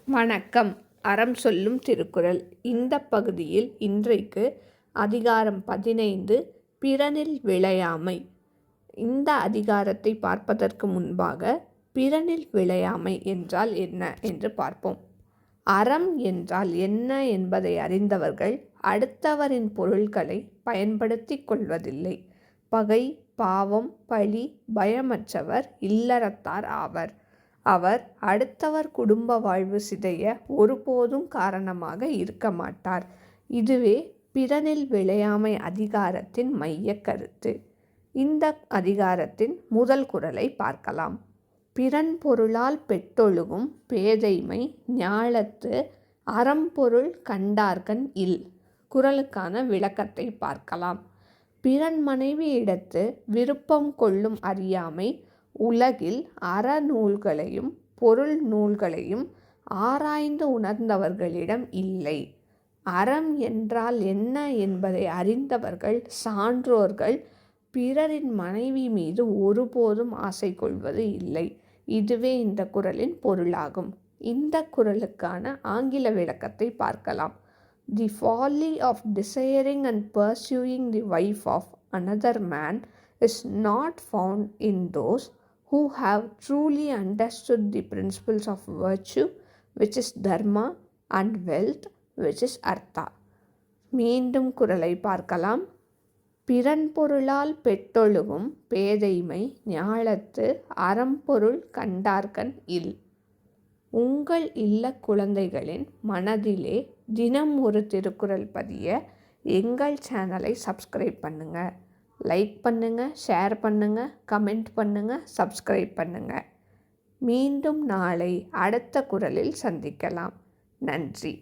வணக்கம். அறம் சொல்லும் திருக்குறள். இந்த பகுதியில் இன்றைக்கு அதிகாரம் 15 பிறனில் விழையாமை. இந்த அதிகாரத்தை பார்ப்பதற்கு முன்பாக பிறனில் விழையாமை என்றால் என்ன என்று பார்ப்போம். அறம் என்றால் என்ன என்பதை அறிந்தவர்கள் அடுத்தவரின் பொருள்களை பயன்படுத்தி கொள்வதில்லை. பகை, பாவம், பழி பயமற்றவர் இல்லறத்தார் ஆவர். அவர் அடுத்தவர் குடும்ப வாழ்வு சிதைய ஒருபோதும் காரணமாக இருக்க மாட்டார். இதுவே பிறனில் விழையாமை அதிகாரத்தின் மைய கருத்து. இந்த அதிகாரத்தின் முதல் குறளை பார்க்கலாம். பிறன் பொருளால் பெற்றொழுகும் பேதைமை ஞாலத்து அறம்பொருள் கண்டார்கண் இல். குறளுக்கான விளக்கத்தை பார்க்கலாம். பிறன் மனைவியிடத்து விருப்பம் கொள்ளும் அறியாமை உலகில் அறநூல்களையும் பொருள் நூல்களையும் ஆராய்ந்து உணர்ந்தவர்களிடம் இல்லை. அறம் என்றால் என்ன என்பதை அறிந்தவர்கள் சான்றோர்கள் பிறரின் மனைவி மீது ஒருபோதும் ஆசை கொள்வது இல்லை. இதுவே இந்த குறளின் பொருளாகும். இந்த குறளுக்கான ஆங்கில விளக்கத்தை பார்க்கலாம். The folly of desiring and pursuing the wife of another man is not found in those who have truly understood the principles of virtue, which is dharma, and wealth, which is artha. மீண்டும் குறளை பார்க்கலாம். பிறன் பொருளால் பெற்றொழுகும் பேதைமை ஞாலத்து அறம்பொருள் கண்டார்கண் இல். உங்கள் இல்ல குழந்தைகளின் மனதிலே தினம் ஒரு திருக்குறள் பதிய எங்கள் சேனலை சப்ஸ்கிரைப் பண்ணுங்கள். லைக் பண்ணுங்கள், ஷேர் பண்ணுங்கள், கமெண்ட் பண்ணுங்கள், சப்ஸ்கிரைப் பண்ணுங்கள். மீண்டும் நாளை அடுத்த குறளில் சந்திக்கலாம். நன்றி.